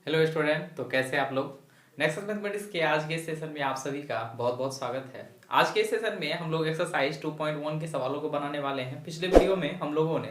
Hello student, तो कैसे आप लोग। नेक्स्ट मैथमेटिक्स के आज के सेशन में आप सभी का बहुत बहुत स्वागत है। आज के सेशन में हम लोग एक्सरसाइज 2.1 के सवालों को बनाने वाले हैं। पिछले वीडियो में हम लोगों ने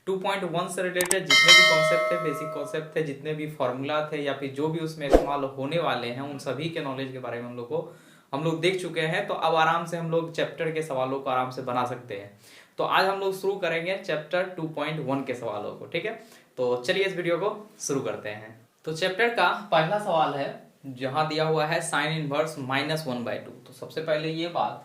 2.1 से रिलेटेड जितने भी कॉन्सेप्ट थे, बेसिक कॉन्सेप्ट थे, जितने भी फॉर्मूला थे या फिर जो भी उसमें इस्तेमाल होने वाले हैं, उन सभी के नॉलेज के बारे में हम लोग देख चुके हैं। तो अब आराम से हम लोग चैप्टर के सवालों को आराम से बना सकते हैं। तो आज हम लोग शुरू करेंगे चैप्टर 2.1 के सवालों को। ठीक है, तो चलिए इस वीडियो को शुरू करते हैं। तो चैप्टर का पहला सवाल है, जहां दिया हुआ है साइन इनवर्स -1/2। तो सबसे पहले ये बात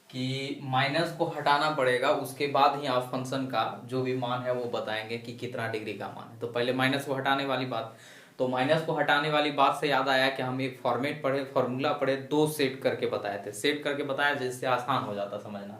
कि माइनस को हटाना पड़ेगा, उसके बाद ही आप फंक्शन का जो भी मान है वो बताएंगे कि कितना डिग्री का मान है। तो पहले माइनस को हटाने वाली बात। तो माइनस को हटाने वाली बात से याद आया कि हम एक फॉर्मेट पढ़े, फॉर्मूला पढ़े, दो सेट करके बताए थे। सेट करके बताया जिससे आसान हो जाता समझना।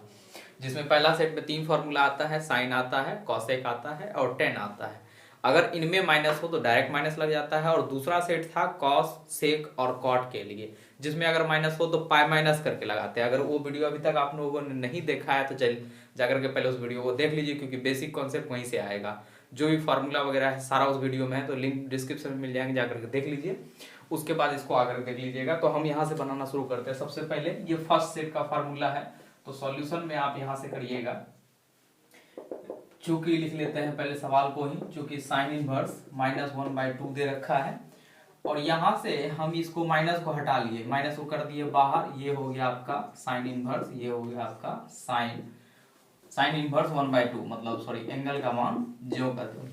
जिसमें पहला सेट में 3 फॉर्मूला आता है, साइन आता है, कॉसेक आता है और टेन आता है। अगर इनमें माइनस हो तो डायरेक्ट माइनस लग जाता है। और दूसरा सेट था कॉस, सेक और कॉट के लिए, जिसमें अगर माइनस हो तो पाई माइनस करके लगाते हैं। अगर वो वीडियो अभी तक आप लोगों ने नहीं देखा है तो चल जाकर के पहले उस वीडियो को देख लीजिए, क्योंकि बेसिक कॉन्सेप्ट वहीं से आएगा। जो भी फार्मूला वगैरह है सारा उस वीडियो में है, तो लिंक डिस्क्रिप्शन में मिल जाएंगे, जाकर के देख लीजिए। उसके बाद इसको आकर देख लीजिएगा। तो हम यहाँ से बनाना शुरू करते हैं। सबसे पहले ये फर्स्ट सेट का फार्मूला है, तो सॉल्यूशन में आप यहाँ से करिएगा। चूंकि लिख लेते हैं पहले सवाल को ही, चूंकि साइन इनवर्स -1/2 दे रखा है और यहां से हम इसको माइनस को हटा लिए, माइनस को कर दिए बाहर। ये हो गया आपका साइन इनवर्स, ये हो गया आपका साइन इनवर्स 1/2, मतलब सॉरी एंगल का मान जो कर दो।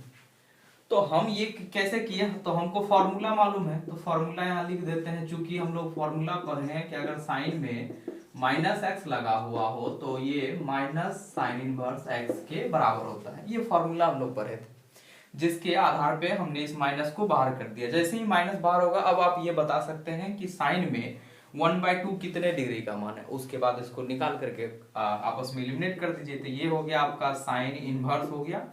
तो हम ये कैसे किए, तो हमको फॉर्मूला मालूम है, तो फॉर्मूला यहाँ लिख देते हैं। चूंकि हम लोग फॉर्मूला पढ़े हैं कि अगर साइन में -x लगा हुआ हो तो ये माइनस साइन इनवर्स x के बराबर होता है। ये फॉर्मूला हम लोग पढ़े थे, जिसके आधार पे हमने इस माइनस को बाहर कर दिया। जैसे ही माइनस बाहर होगा, अब आप ये बता सकते हैं कि साइन में 1/2 कितने डिग्री का मान है। उसके बाद इसको निकाल करके आपस में एलिमिनेट कर दीजिए। तो ये हो गया आपका साइन इनवर्स हो गया।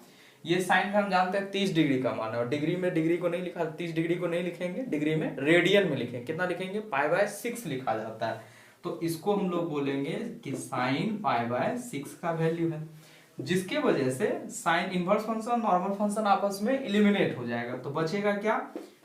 ये साइन में हम जानते हैं 30 डिग्री का मान है, और डिग्री में डिग्री को नहीं लिखा, 30 डिग्री को नहीं लिखेंगे, डिग्री में रेडियन में लिखेंगे। कितना लिखेंगे? π/6 लिखा जाता है। तो इसको हम लोग बोलेंगे कि साइन π/6 का वैल्यू है, जिसके वजह से sine inverse function, normal function आपस में एलिमिनेट हो जाएगा। तो बचेगा क्या?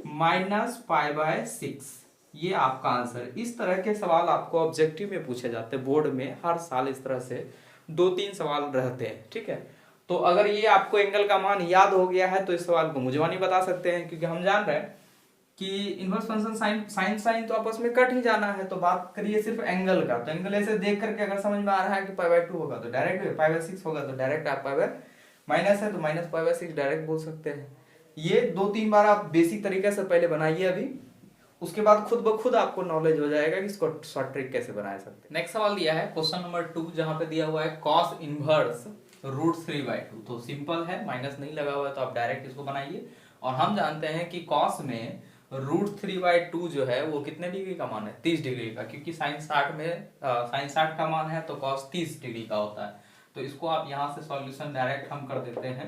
-π/6। ये आपका आंसर। इस तरह के सवाल आपको ऑब्जेक्टिव में पूछे जाते हैं, बोर्ड में हर साल इस तरह से 2-3 सवाल रहते हैं। ठीक है, तो अगर ये आपको एंगल का मान याद हो गया है तो इस सवाल को मुझे बता सकते हैं, क्योंकि हम जान रहे हैं कि इनवर्स फंक्शन साइन तो आपस में कट ही जाना है। तो बात करिए सिर्फ एंगल का, तो एंगल ऐसे देख करके अगर समझ में आ रहा है कि π/2 होगा तो डायरेक्ट, π/6 होगा तो डायरेक्ट, आप माइनस है तो -π/6 डायरेक्ट बोल सकते हैं। ये 2-3 बार आप बेसिक तरीके से पहले बनाइए अभी, उसके बाद खुद ब खुद आपको नॉलेज हो जाएगा कि इसको शॉर्ट ट्रिक कैसे बना सकते हैं। नेक्स्ट सवाल दिया है क्वेश्चन नंबर 2, जहां पे दिया हुआ है cos इनवर्स √3/2। तो सिंपल है, माइनस नहीं लगा हुआ है तो आप डायरेक्ट इसको बनाइए। और हम जानते हैं कि cos में √3/2 जो है वो कितने डिग्री का मान है? 30 डिग्री का, क्योंकि साइन 60 में साइन 60 का मान है तो cos 30 डिग्री का होता है। तो इसको आप यहाँ से सॉल्यूशन डायरेक्ट हम कर देते हैं।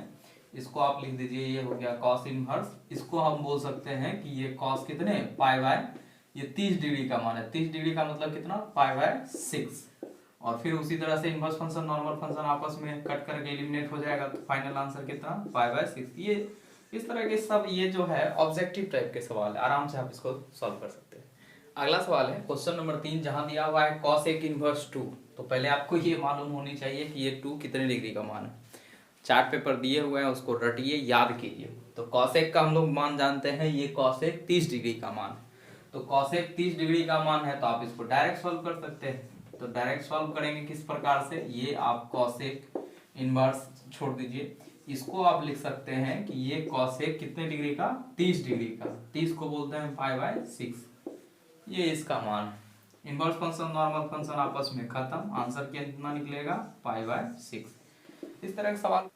इसको आप लिख दीजिए, ये हो गया cos इनवर्स। इसको हम बोल सकते हैं कि ये cos कितने ये 30 डिग्री का मान है। 30 डिग्री का मतलब कितना? π/6। और फिर उसी तरह से इनवर्स फंक्शन, नॉर्मल फंक्शन आपस में कट करके एलिमिनेट हो जाएगा। तो फाइनल आंसर कितना? π/6। ये इस तरह के सब ये जो है ऑब्जेक्टिव टाइप के सवाल है, आराम से आप इसको सॉल्व कर सकते हैं। अगला सवाल है क्वेश्चन नंबर 3, जहां दिया हुआ है cos1 इनवर्स 2। तो पहले आपको ये मालूम होनी चाहिए कि ये 2 कितने डिग्री का मान है। चार्ट पेपर दिए हुए हैं, उसको रटिए, याद कीजिए। तो cos1 का हम लोग मान जानते हैं, ये cos1 30 डिग्री का मान है। तो cos1 30 डिग्री का मान है तो आप इसको डायरेक्ट सॉल्व कर सकते हैं। तो डायरेक्ट सॉल्व करेंगे किस प्रकार से? ये आप cos1 इनवर्स छोड़ दीजिए, इसको आप लिख सकते हैं कि ये cos1 कितने डिग्री का? 30 डिग्री का। 30 को बोलते हैं π/6। ये इसका मान, इनवर्स फंक्शन नॉर्मल फंक्शन आपस में खत्म, आंसर कितना निकलेगा? π/6। इस तरह का सवाल।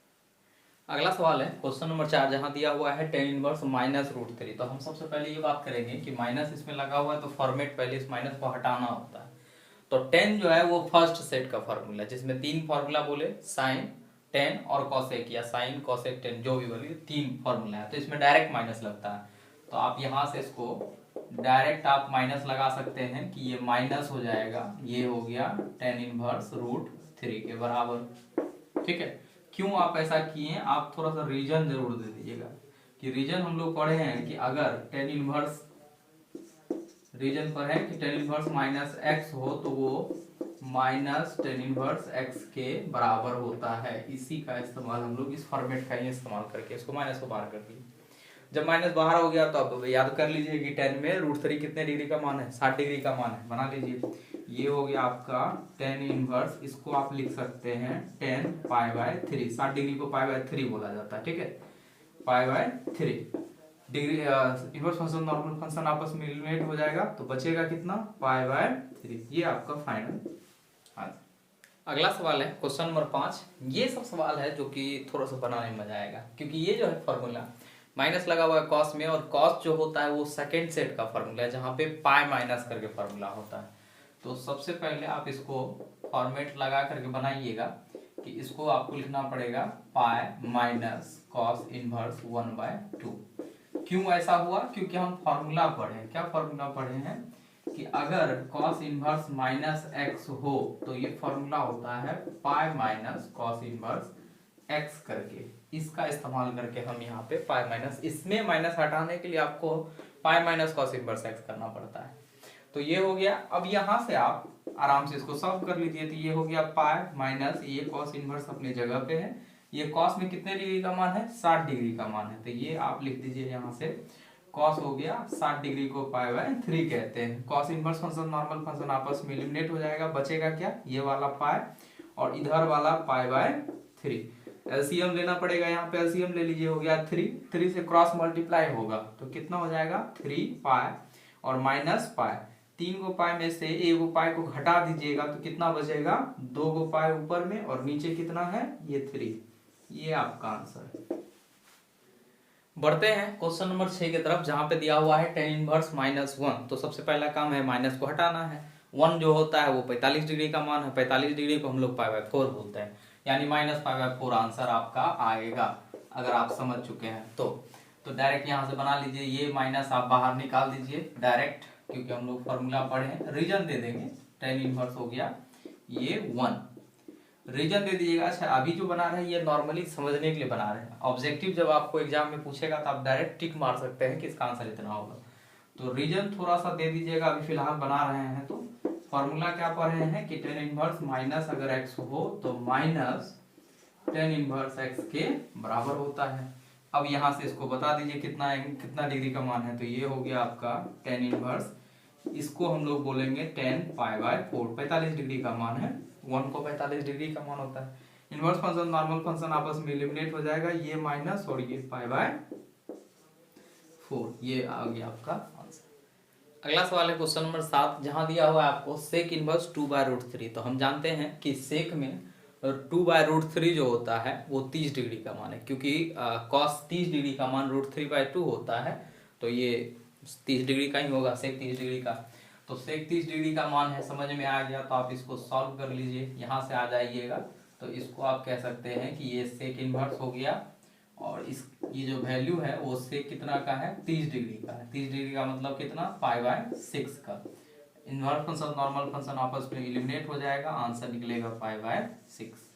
अगला सवाल है क्वेश्चन नंबर 4, जहां दिया हुआ है tan इनवर्स -√3। तो हम सबसे पहले ये बात करेंगे कि माइनस इसमें लगा हुआ है तो फॉर्मेट पहले इस माइनस को हटाना होता है। तो tan जो है वो फर्स्ट सेट का फॉर्मूला, जिसमें 3 फॉर्मूला बोले, साइन, tan और cosec, या साइन cosec tan जो भी बोलिए, 3 फॉर्मूला है। तो इसमें डायरेक्ट माइनस लगता है। तो आप यहाँ से इसको डायरेक्ट आप माइनस लगा सकते हैं कि ये माइनस हो जाएगा, ये हो गया tan इनवर्स √3 के बराबर। ठीक है, क्यों आप ऐसा किए आप थोड़ा सा रीजन जरूर दे दीजिएगा कि रीजन हम लोग पढ़े हैं कि अगर टेन इनवर्स रीजन पर है कि टेन इनवर्स माइनस एक्स हो तो वो माइनस टेन इनवर्स एक्स के बराबर होता है। इसी का इस्तेमाल हम लोग इस फॉर्मेट का ही इस्तेमाल करके इसको माइनस को बाहर कर दिए। जब माइनस बाहर हो गया तो अब याद कर लीजिए कि 10 में √3 कितने डिग्री का मान है, 60 डिग्री का मान है। बना लीजिए, ये हो गया आपका टेन इनवर्स, इसको आप लिख सकते हैं 10 π/3। 60 डिग्री को π/3 बोला जाता है, ठीक है, π/3 degree. Inverse function normal function आपस में एलिमिनेट हो जाएगा तो बचेगा कितना, π/3। ये आपका फाइनल आंसर। अगला सवाल है क्वेश्चन नंबर 5। ये सब सवाल है जो कि थोड़ा सा बनाने में मजा आएगा, क्योंकि ये जो है फॉर्मूला माइनस लगा हुआ है कॉस में, और कॉस जो होता है वो सेकेंड सेट का फॉर्मूला है जहाँ पे पाई माइनस करके फॉर्मूला होता है। तो सबसे पहले आप इसको फॉर्मेट लगा करके बनाइएगा कि इसको आपको लिखना पड़ेगा पाई माइनस कॉस इनवर्स 1/2। क्यों ऐसा हुआ, क्योंकि हम फॉर्मूला पढ़े हैं। क्या फॉर्मूला पढ़े हैं कि अगर कॉस इनवर्स माइनस एक्स हो तो ये फॉर्मूला होता है pi minus cos inverse x करके। इसका इस्तेमाल करके हम यहाँ पे पाई माइनस, इसमें माइनस हटाने के लिए आपको pi minus cos inverse x करना पड़ता है। तो ये हो गया। अब यहाँ से आप आराम से इसको सॉल्व कर लीजिए। तो ये हो गया पाई माइनस, ये कॉस इनवर्स अपनी जगह पे है, ये कॉस में कितने डिग्री का मान है, 60 डिग्री का मान है। तो ये आप लिख दीजिए यहाँ से, कॉस हो गया 60 डिग्री को π/3 कहते हैं। Cos inverse function normal function आपस में एलिमिनेट हो जाएगा, बचेगा क्या, ये वाला पाई और इधर वाला π/3। एलसीएम लेना पड़ेगा, यहाँ पे एलसीएम ले लीजिए, हो गया 3 से क्रॉस मल्टीप्लाई होगा तो कितना हो जाएगा 3 पाई और माइनस पाई। 3 गो पाई में से 1 गो पाई को घटा दीजिएगा तो कितना बचेगा, 2 गो पाई ऊपर में और नीचे कितना है, ये 3। ये आपका आंसर है। बढ़ते हैं क्वेश्चन नंबर 6 की तरफ, जहां पे दिया हुआ है टेन इनवर्स -1। तो सबसे पहला काम है माइनस को हटाना है। 1 जो होता है वो 45 डिग्री का मान है, 45 डिग्री को हम लोग π/4 बोलते हैं, यानी -π/4 आंसर आपका आएगा। अगर आप समझ चुके हैं तो डायरेक्ट यहाँ से बना लीजिए, ये माइनस आप बाहर निकाल दीजिए डायरेक्ट, क्योंकि हम लोग फॉर्मूला पढ़े हैं। रीजन दे देंगे, टेन इनवर्स हो गया ये 1, रीजन दे दीजिएगा। अच्छा, अभी जो बना रहे हैं ये नॉर्मली समझने के लिए बना रहे हैं। ऑब्जेक्टिव जब आपको एग्जाम में पूछेगा तो आप डायरेक्ट टिक मार सकते हैं कि इसका आंसर इतना होगा। तो रीजन थोड़ा सा दे दीजिएगा, अभी फिलहाल बना रहे हैं। तो फॉर्मूला क्या पढ़े हैं कि टेन इनवर्स माइनस अगर एक्स हो तो माइनस टेन इनवर्स एक्स के बराबर होता है। अब यहाँ से इसको बता दीजिए कितना डिग्री का मान है। तो ये हो गया आपका टेन इनवर्स, इसको हम लोग बोलेंगे 10 π/4, 45 डिग्री का मान है। 1 को 45 डिग्री का मान होता है। इनवर्स फंक्शन नॉर्मल फंक्शन आपस में एलिमिनेट हो जाएगा, ये माइनस और ये π/4। ये आ गया आपका आंसर। अगला सवाल है क्वेश्चन नंबर 7, जहां दिया हुआ है आपको सेक इनवर्स 2/√3। तो हम जानते हैं कि सेक में 2/√3 जो होता है वो 30 डिग्री का मान है, क्योंकि कॉस 30 डिग्री का मान √3/2 होता है। तो ये 30 डिग्री का ही होगा, सेक 30 डिग्री का। तो सेक 30 डिग्री का मान है, समझ में आ गया। तो आप इसको सॉल्व कर लीजिए, यहाँ से आ जाइएगा। तो इसको आप कह सकते हैं कि ये सेक इनवर्स हो गया, और ये जो वैल्यू है वो सेक कितना का है, 30 डिग्री का है। 30 डिग्री का मतलब कितना, π/6 का। इनवर्स फंक्शन नॉर्मल फंक्शन आपस में एलिमिनेट हो जाएगा, आंसर निकलेगा π/6।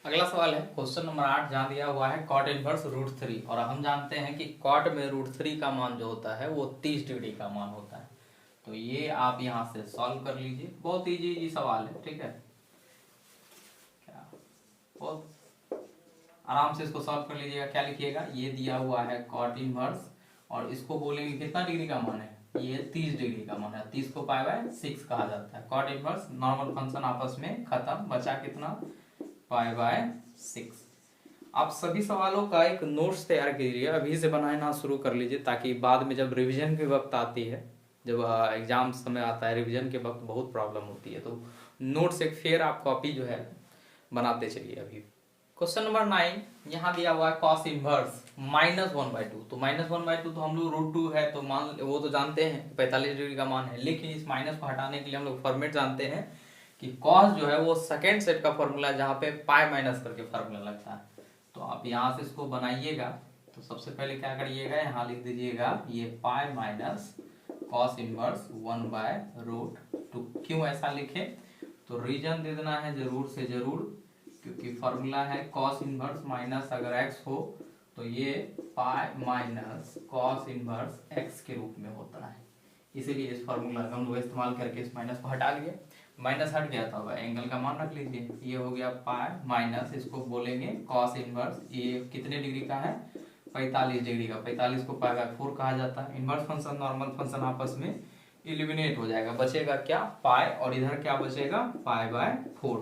अगला सवाल है क्वेश्चन नंबर 8, जहां दिया हुआ है कॉट इनवर्स √3। और हम जानते हैं कि कॉट में √3 का मान जो होता है वो 30 डिग्री का मान होता है। तो ये आप यहाँ से सॉल्व कर लीजिए, बहुत इजी सवाल है, ठीक है। क्या बहुत आराम से इसको सॉल्व कर लीजिएगा। क्या लिखिएगा, ये दिया हुआ है कॉट इनवर्स, और इसको बोलेंगे कितना डिग्री का मान है, ये 30 डिग्री का मान है। 30 को π/6 कहा जाता है। कॉट इनवर्स नॉर्मल फंक्शन आपस में खत्म, बचा कितना, π/6। आप सभी सवालों का एक नोट्स तैयार कीजिए, अभी से बनाना शुरू कर लीजिए, ताकि बाद में जब रिवीजन के वक्त आती है, जब एग्जाम समय आता है, रिवीजन के वक्त बहुत प्रॉब्लम होती है। तो नोट्स एक फेयर आप कॉपी जो है बनाते चलिए। अभी क्वेश्चन नंबर 9, यहाँ दिया हुआ है कॉस इनवर्स -1/2। तो -1/2 तो हम लोग √2 है तो मान वो तो जानते हैं 45 डिग्री का मान है, लेकिन इस माइनस को हटाने के लिए हम लोग फॉर्मेट जानते हैं कि कॉस जो है वो सेकेंड सेट का फॉर्मूला, जहाँ पे पाई माइनस करके फॉर्मूला लगता है। तो आप यहाँ से इसको बनाइएगा। तो सबसे पहले क्या करिएगा, यहाँ लिख दीजिएगा ये पाई माइनस कॉस इनवर्स 1/√2। क्यों ऐसा लिखे, तो रीजन दे देना है जरूर से जरूर, क्योंकि फॉर्मूला है कॉस इनवर्स माइनस अगर एक्स हो तो ये pi minus cos inverse x के रूप में होता है। इसीलिए इस फॉर्मूला का हम लोग इस्तेमाल करके इस माइनस को हटा लिए। माइनस हट गया तो एंगल का मान रख लीजिए, ये हो गया पाई माइनस, इसको बोलेंगे कॉस इनवर्स, ये कितने डिग्री का है 45 डिग्री का, 45 को पाई बाय 4 कहा जाता है। इनवर्स फंक्शन नॉर्मल फंक्शन आपस में इलिमिनेट हो जाएगा, बचेगा क्या पाई, और इधर क्या बचेगा पाई बाय 4।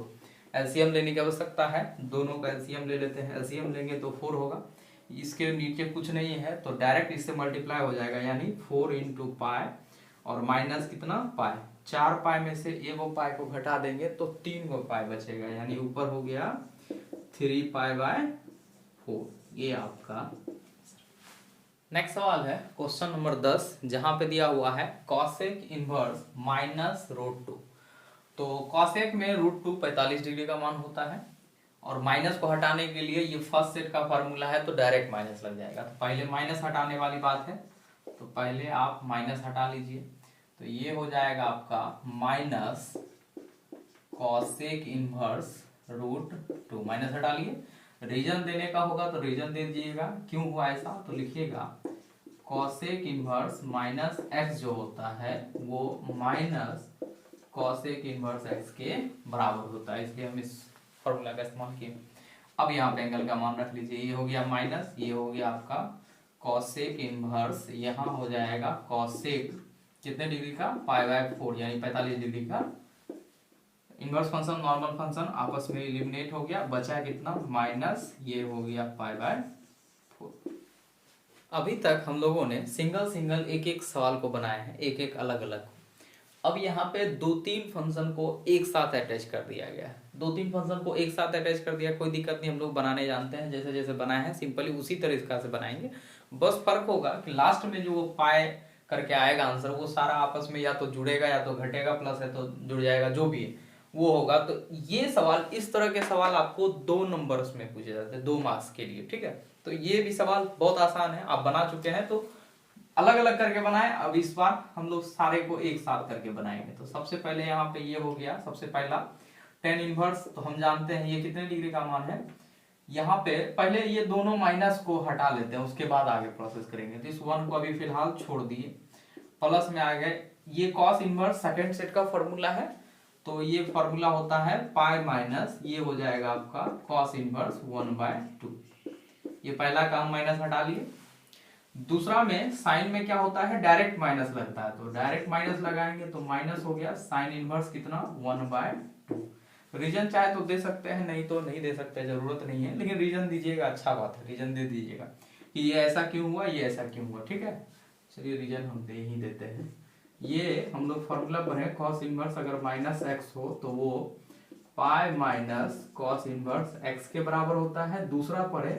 एलसीएम लेने की आवश्यकता है, दोनों का एलसीएम ले लेते हैं, एलसीएम लेंगे तो 4 होगा, इसके नीचे कुछ नहीं है तो डायरेक्ट इससे मल्टीप्लाई हो जाएगा, यानी 4 इंटू पाई और माइनस कितना पाई, 4 पाई में से एगो पाई को घटा देंगे तो 3 गो पाई बचेगा, यानी ऊपर हो गया 3 पाई बाय 4। ये आपका नेक्स्ट सवाल है क्वेश्चन नंबर 10, जहां पे दिया हुआ है कॉसेक इनवर्स माइनस रूट 2। तो कॉसेक में रूट 2 45 डिग्री का मान होता है, और माइनस को हटाने के लिए ये फर्स्ट सेट का फॉर्मूला है तो डायरेक्ट माइनस लग जाएगा। तो पहले माइनस हटाने वाली बात है, तो पहले आप माइनस हटा लीजिए, तो ये हो जाएगा आपका minus cosec inverse root 2, minus हटा लिए। रीजन देने का होगा तो रीजन दे दीजिएगा, क्यों हुआ ऐसा तो लिखिएगा कॉसेक इनवर्स माइनस एक्स जो होता है वो माइनस कॉसेक इनवर्स एक्स के बराबर होता है, इसलिए हम इस फॉर्मूला का इस्तेमाल किए। अब यहाँ पे एंगल का मान रख लीजिए, ये हो गया माइनस, ये हो गया आपका कॉसेक इनवर्स, यहाँ हो जाएगा कॉसेक कितने डिग्री का पाई बाय 4 यानी 45 डिग्री का। इनवर्स फंक्शन नॉर्मल फंक्शन आपस में एलिमिनेट हो गया, बचा कितना माइनस, ये हो गया पाई बाय 4। अभी तक हम लोगों ने सिंगल सिंगल एक एक सवाल को बनाया है, एक एक अलग अलग। अब यहाँ पे 2-3 फंक्शन को एक साथ अटैच कर दिया गया है, 2-3 फंक्शन को एक साथ अटैच कर दिया, कोई दिक्कत नहीं, हम लोग बनाने जानते हैं, जैसे जैसे बनाए हैं सिंपली उसी तरीके से बनाएंगे। बस फर्क होगा कि लास्ट में जो वो पाए करके आएगा आंसर, वो सारा आपस में या तो जुड़ेगा या तो घटेगा, प्लस है तो जुड़ जाएगा, जो भी है वो होगा। तो ये सवाल, इस तरह के सवाल आपको 2 नंबर्स में पूछे जाते हैं, 2 मार्क्स के लिए, ठीक है। तो ये भी सवाल बहुत आसान है, आप बना चुके हैं तो अलग अलग करके बनाए, अब इस बार हम लोग सारे को एक साथ करके बनाएंगे। तो सबसे पहले यहाँ पे ये हो गया, सबसे पहला टेन इनवर्स, तो हम जानते हैं ये कितने डिग्री का मान है। यहाँ पे पहले ये दोनों माइनस को हटा लेते हैं, उसके बाद आगे प्रोसेस करेंगे। तो इस 1 को अभी फिलहाल छोड़ दिए, प्लस में आ गए, ये कॉस इनवर्स सेकंड सेट का फॉर्मूला है, तो ये फॉर्मूला होता है पाई माइनस, ये हो जाएगा आपका कॉस इनवर्स 1/2। ये पहला काम माइनस हटा लिए। दूसरा में साइन में क्या होता है, डायरेक्ट माइनस लगता है, तो डायरेक्ट माइनस लगाएंगे तो माइनस हो गया साइन इनवर्स कितना 1/2। रीजन चाहे तो दे सकते हैं, नहीं तो नहीं दे सकते, जरूरत नहीं है, लेकिन रीजन दीजिएगा, अच्छा बात है, रीजन दे दीजिएगा कि ये ऐसा क्यों हुआ, ये ऐसा क्यों हुआ, ठीक है। चलिए रीजन हम दे ही देते हैं। ये हम लोग फॉर्मूला पर है कॉस इनवर्स अगर माइनस एक्स हो तो वो pi minus cos inverse x के बराबर होता है। दूसरा पर है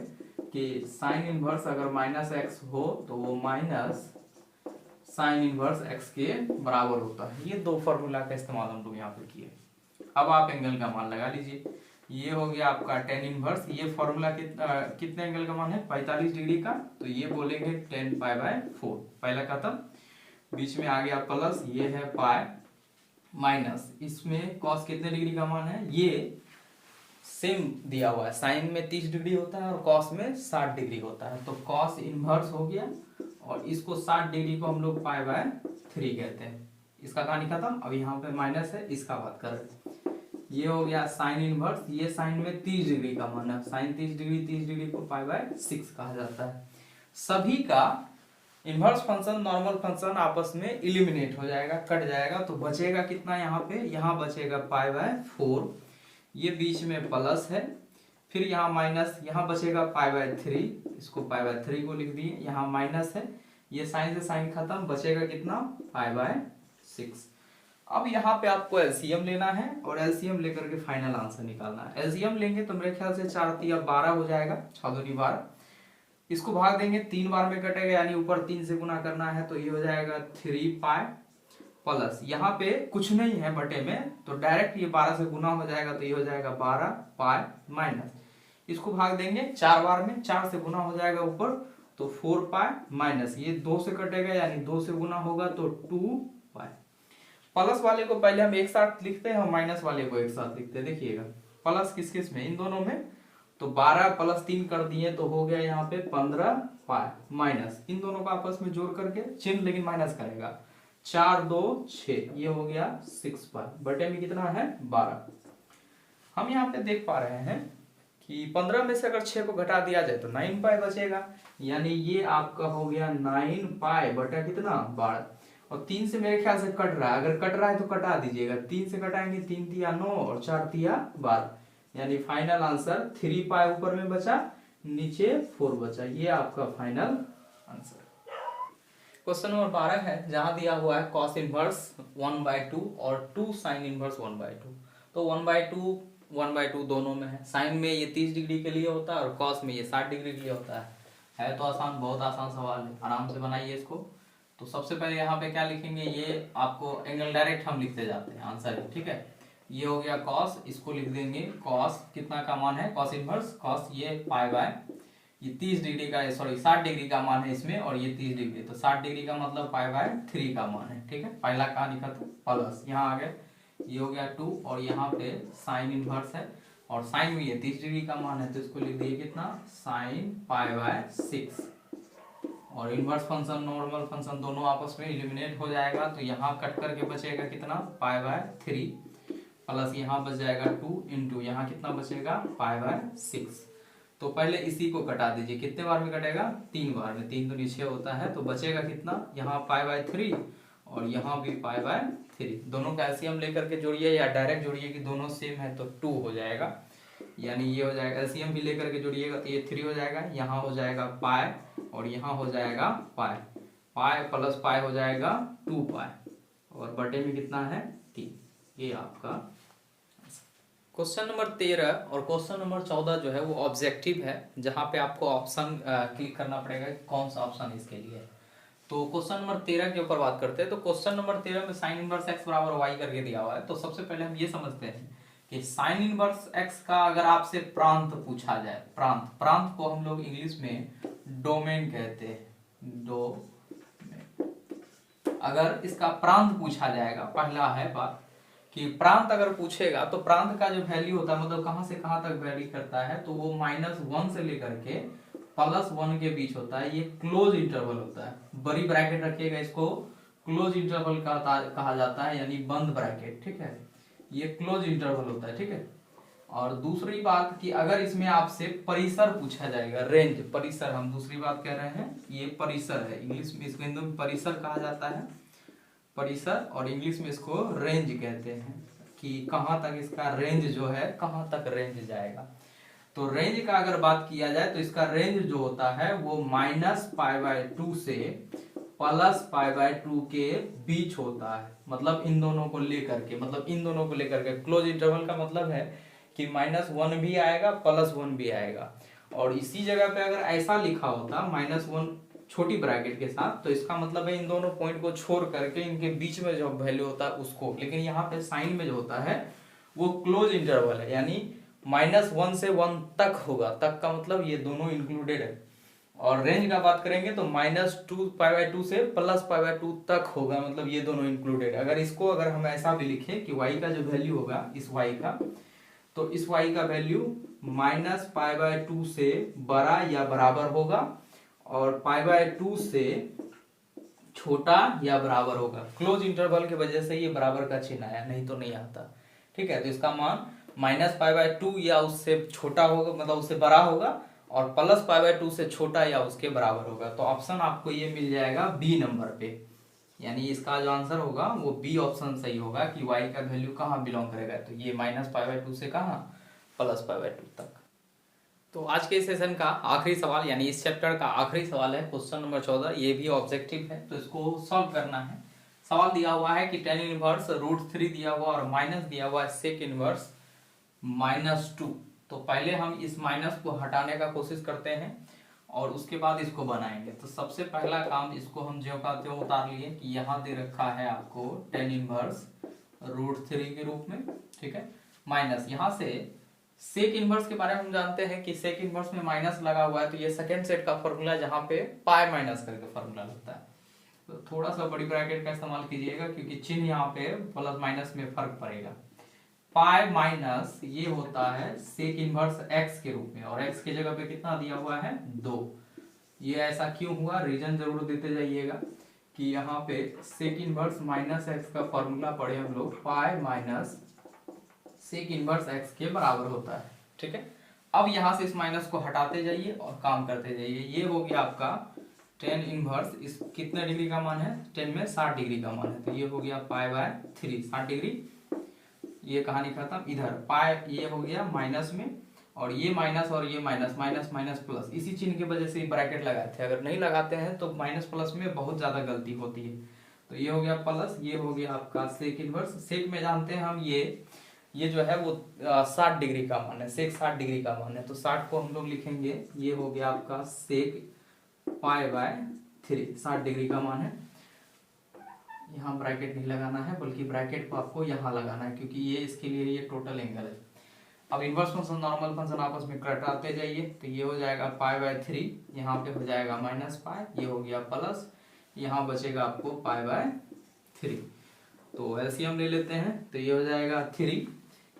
कि साइन इनवर्स अगर माइनस एक्स हो तो वो माइनस साइन इनवर्स एक्स के बराबर होता है। ये 2 फॉर्मूला का इस्तेमाल हम लोग यहाँ पे किए। अब आप एंगल का मान लगा लीजिए, ये हो गया आपका टेन इनवर्स, ये फॉर्मूला कितने एंगल का मान है 45 डिग्री का, तो ये बोलेंगे 10 पाई बाय 4, पहला खत्म। बीच में आ गया प्लस, ये है पाई माइनस, इसमें कॉस कितने डिग्री का मान है, ये सेम दिया हुआ है, साइन में 30 डिग्री होता है और कॉस में 60 डिग्री होता है, तो कॉस इनवर्स हो गया, और इसको 60 डिग्री को हम लोग पाई बाय 3 कहते हैं। इसका कहानी खत्म। अब यहाँ पे माइनस है, इसका बात कर रहे हैं। ये हो गया साइन इनवर्स, ये साइन में 30 डिग्री का मान है, साइन 30 डिग्री को पाई बाय 6 कहा जाता है। सभी का इनवर्स फंक्शन नॉर्मल फंक्शन आपस में इलिमिनेट हो जाएगा, कट जाएगा, तो बचेगा कितना यहाँ पे, यहाँ बचेगा पाई बाय 4, ये बीच में प्लस है, फिर यहाँ माइनस, यहाँ बचेगा पाई बाय 3, इसको पाई बाय 3 को लिख दिए, यहाँ माइनस है, ये साइन से साइन खत्म, बचेगा कितना पाई बाय 6। अब यहाँ पे आपको एलसीएम लेना है और एलसीएम लेकर के फाइनल आंसर निकालना है। एलसीएम लेंगे तो मेरे ख्याल से 4 3 12 हो जाएगा, 6 दूनी 12, इसको भाग देंगे 3 बार में कटेगा, यानी ऊपर 3 से गुना करना है, तो ये हो जाएगा 3 पाई प्लस, यहाँ पे कुछ नहीं है बटे में, तो डायरेक्ट ये 12 से गुना हो जाएगा, तो ये हो जाएगा 12 पाई माइनस, इसको भाग देंगे 4 बार में, 4 से गुना हो जाएगा ऊपर, तो 4 पाई माइनस, ये 2 से कटेगा यानी 2 से गुना होगा तो 2 पाई। प्लस वाले को पहले हम एक साथ लिखते हैं और माइनस वाले को एक साथ लिखते हैं। देखिएगा प्लस किस किस में, इन दोनों में, तो 12 प्लस 3 कर दिए तो हो गया यहाँ पे 15 पाई, माइनस इन दोनों को आपस में जोड़ करके चिन्ह लेकिन माइनस करेगा, 4 2 6, ये हो गया 6 पाई, बटे में कितना है 12। हम यहाँ पे देख पा रहे हैं कि 15 में से अगर 6 को घटा दिया जाए तो 9 पाई बचेगा, यानी ये आपका हो गया 9 पाई बटा कितना 12। और 3 से मेरे ख्याल से कट रहा है, अगर कट रहा है तो कटा दीजिएगा, 3 से कटाएंगे 3 तिया 9 और 4 तिया 12, यानी फाइनल आंसर 3 पाई ऊपर में बचा, नीचे 4 बचा, ये आपका फाइनल आंसर। क्वेश्चन नंबर 12 है, जहां दिया हुआ है cos इनवर्स 1/2 और 2 sin इनवर्स 1/2। तो 1/2 1/2 दोनों में है, साइन में ये 30 डिग्री के लिए होता है और कॉस में ये 60 डिग्री के लिए होता है तो आसान, बहुत आसान सवाल है, आराम से बनाइए इसको। तो सबसे पहले यहाँ पे क्या लिखेंगे, ये आपको एंगल डायरेक्ट हम लिखते जाते हैं आंसर, ठीक है। ये हो गया कॉस, इसको लिख देंगे कॉस कितना का मान है, कॉस इनवर्स कॉस ये पाई बाय ये 30 डिग्री का, सॉरी 60 डिग्री का मान है इसमें और ये 30 डिग्री, तो 60 डिग्री का मतलब पाई बाय 3 का मान है, ठीक है। पहला कहाँ लिखा था प्लस, यहाँ आ गए, ये हो गया 2 और यहाँ पे साइन इनवर्स है और साइन में ये 30 डिग्री का मान है तो इसको लिख दिए कितना साइन पाई बाय 6 और इनवर्स फंक्शन नॉर्मल फंक्शन दोनों आपस में इलिमिनेट हो जाएगा, तो यहाँ कट करके बचेगा कितना पाई बाय 3 प्लस यहाँ बच जाएगा 2 इंटू यहाँ कितना बचेगा पाई बाय 6। तो पहले इसी को कटा दीजिए, कितने बार में कटेगा 3 बार में, 3 दूनी 6 होता है, तो बचेगा कितना यहाँ पाई बाय 3 और यहाँ भी पाई बाय 3, दोनों का एलसीएम लेकर के जोड़िए या डायरेक्ट जोड़िए कि दोनों सेम है तो 2 हो जाएगा, यानी ये हो जाएगा, एलसीएम भी लेकर के जोड़िएगा तो ये 3 हो जाएगा, यहाँ हो जाएगा पाई और यहाँ हो जाएगा पाई, पाई प्लस पाई हो जाएगा 2 पाई और बटे में कितना है 3, ये आपका। क्वेश्चन नंबर 13 और क्वेश्चन नंबर 14 जो है वो ऑब्जेक्टिव है, जहां पे आपको ऑप्शन क्लिक करना पड़ेगा कौन सा ऑप्शन इसके लिए है। तो क्वेश्चन नंबर 13 के ऊपर बात करते हैं। तो क्वेश्चन नंबर 13 में साइन इनवर्स x बराबर y करके दिया हुआ है। तो सबसे पहले हम ये समझते हैं कि साइन इनवर्स x का अगर आपसे प्रांत पूछा जाए, प्रांत को हम लोग इंग्लिश में डोमेन कहते हैं, अगर इसका प्रांत पूछा जाएगा, पहला है बात कि प्रांत अगर पूछेगा तो प्रांत का जो वैल्यू होता है, मतलब कहां से कहां तक वैरी करता है, तो वो -1 से लेकर के +1 के बीच होता है, ये क्लोज इंटरवल होता है, बड़ी ब्रैकेट रखिएगा, इसको क्लोज इंटरवल कहा जाता है, यानी बंद ब्रैकेट, ठीक है, ये क्लोज इंटरवल होता है, ठीक है। और दूसरी बात कि अगर इसमें आपसे परिसर पूछा जाएगा, रेंज, परिसर, हम दूसरी बात कह रहे हैं, ये परिसर है, इंग्लिश में इसको हिंदी में परिसर कहा जाता है, परिसर, और इंग्लिश में इसको रेंज कहते हैं कि कहां तक इसका रेंज जो है, कहां तक रेंज जाएगा। तो रेंज का अगर बात किया जाए तो इसका रेंज जो होता है वो -π/2 से +π/2 के बीच होता है, मतलब इन दोनों को लेकर के, क्लोज इंटरवल का मतलब है कि -1 भी आएगा +1 भी आएगा। और इसी जगह पे अगर ऐसा लिखा होता -1 छोटी ब्रैकेट के साथ, तो इसका मतलब है इन दोनों पॉइंट को छोड़ करके इनके बीच में जो वैल्यू होता है उसको, लेकिन यहाँ पे साइन में जो होता है वो क्लोज इंटरवल है, यानी -1 से 1 तक होगा, तक का मतलब ये दोनों इंक्लूडेड है। और रेंज का बात करेंगे तो -2π/2 से +π/2 तक होगा, मतलब ये दोनों इंक्लूडेड। अगर हम ऐसा भी लिखें कि y का जो वैल्यू होगा इस y का, तो इस y का वैल्यू -π/2 से बड़ा या बराबर होगा और π/2 से छोटा या बराबर होगा। क्लोज इंटरवल की वजह से ये बराबर का चिन्ह आया, नहीं तो नहीं आता, ठीक है। तो इसका मान -π/2 या उससे छोटा होगा, मतलब उससे बड़ा होगा, और +π/2 से छोटा या उसके बराबर होगा। तो ऑप्शन आपको ये मिल जाएगा बी नंबर पे, यानी इसका जो आंसर होगा वो बी ऑप्शन सही होगा कि y का वैल्यू कहाँ बिलोंग करेगा, तो ये -π/2 से कहाँ +π/2 तक। तो आज के सेशन का आखिरी सवाल, यानी इस चैप्टर का आखिरी सवाल है क्वेश्चन नंबर 14, ये भी ऑब्जेक्टिव है, तो इसको सॉल्व करना है। सवाल दिया हुआ है कि tan इनवर्स √3 दिया हुआ और माइनस दिया हुआ है sec इनवर्स -2। तो पहले हम इस माइनस को हटाने का कोशिश करते हैं और उसके बाद इसको बनाएंगे। तो सबसे पहला काम, इसको हम ज्यों का त्यों उतार लिए कि यहाँ दे रखा है आपको tan इनवर्स √3 के रूप में, ठीक है, माइनस यहाँ से सेक इनवर्स के बारे में हम जानते हैं कि सेक इनवर्स में माइनस लगा हुआ है, तो ये सेकंड सेट का फॉर्मूला जहाँ पे पाई माइनस करके फॉर्मूला लगता है। तो थोड़ा सा बड़ी ब्रैकेट का इस्तेमाल कीजिएगा क्योंकि चिन्ह यहाँ पे प्लस माइनस में फर्क पड़ेगा। पाई माइनस ये होता है सेक इनवर्स एक्स के रूप में, और एक्स की जगह पे कितना दिया हुआ है 2। ये ऐसा क्यों हुआ, रीजन जरूर देते जाइएगा कि यहाँ पे सेक इनवर्स माइनस एक्स का फॉर्मूला पढ़े हम लोग, pi minus sec inverse x के बराबर होता है। ठीक है, अब यहाँ से इस माइनस को हटाते जाइए और काम करते जाइए। ये हो गया आपका टेन इनवर्स, इस कितने डिग्री का मान है, 10 में 60 डिग्री का मान है, तो ये हो गया पाई बाय 3 60 डिग्री। ये कहानी खत्म। इधर पाई ये हो गया माइनस में, और ये माइनस और ये माइनस, माइनस माइनस प्लस, इसी चिन्ह की वजह से ब्रैकेट लगाए थे। अगर नहीं लगाते हैं तो माइनस प्लस में बहुत ज्यादा गलती होती है। तो ये हो गया प्लस, ये हो गया आपका सेक इनवर्स। सेक में जानते हैं हम ये जो है वो 60 डिग्री का मान है, सेक 60 डिग्री का मान है, तो 60 को हम लोग लिखेंगे, ये हो गया आपका सेक पाई बाय 3 60 डिग्री का मान है। यहाँ ब्रैकेट नहीं लगाना है, बल्कि ब्रैकेट को आपको यहाँ लगाना है, क्योंकि ये इसके लिए ये टोटल एंगल है। अब इनवर्स फंक्शन नॉर्मल फंक्शन आपस में घटाते जाइए, तो ये हो जाएगा पाई बाय 3, यहाँ पे हो जाएगा माइनस पाई, ये हो गया प्लस, यहाँ बचेगा आपको पाई बाय 3। तो एलसीएम ले लेते हैं, तो ये हो जाएगा 3,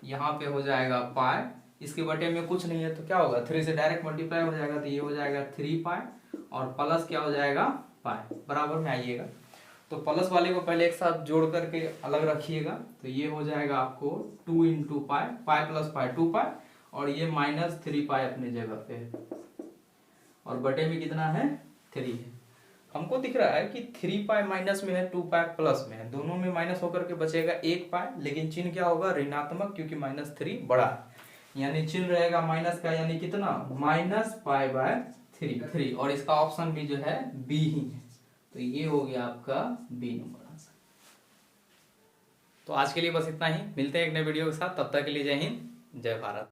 यहाँ पे हो जाएगा पाई, इसके बटे में कुछ नहीं है तो क्या होगा, 3 से डायरेक्ट मल्टीप्लाई हो जाएगा, तो ये हो जाएगा 3 पाई, और प्लस क्या हो जाएगा पाई, बराबर में आइएगा। तो प्लस वाले को पहले एक साथ जोड़ करके अलग रखिएगा, तो ये हो जाएगा आपको 2 into pi, pi plus pi 2 पाई, और ये माइनस 3 पाई अपने जगह पे, और बटे में कितना है 3 है। हमको दिख रहा है कि 3 पाई माइनस में है, 2 पाई प्लस में है, दोनों में माइनस होकर के बचेगा 1 पाई, लेकिन चिन्ह क्या होगा ऋणात्मक, क्योंकि माइनस 3 बड़ा है, यानी चिन्ह रहेगा माइनस का, यानी कितना माइनस पाई बाय 3, और इसका ऑप्शन भी जो है बी ही है, तो ये हो गया आपका बी नंबर आंसर। तो आज के लिए बस इतना ही, मिलते हैं एक नए वीडियो के साथ, तब तक के लिए जय हिंद जय भारत।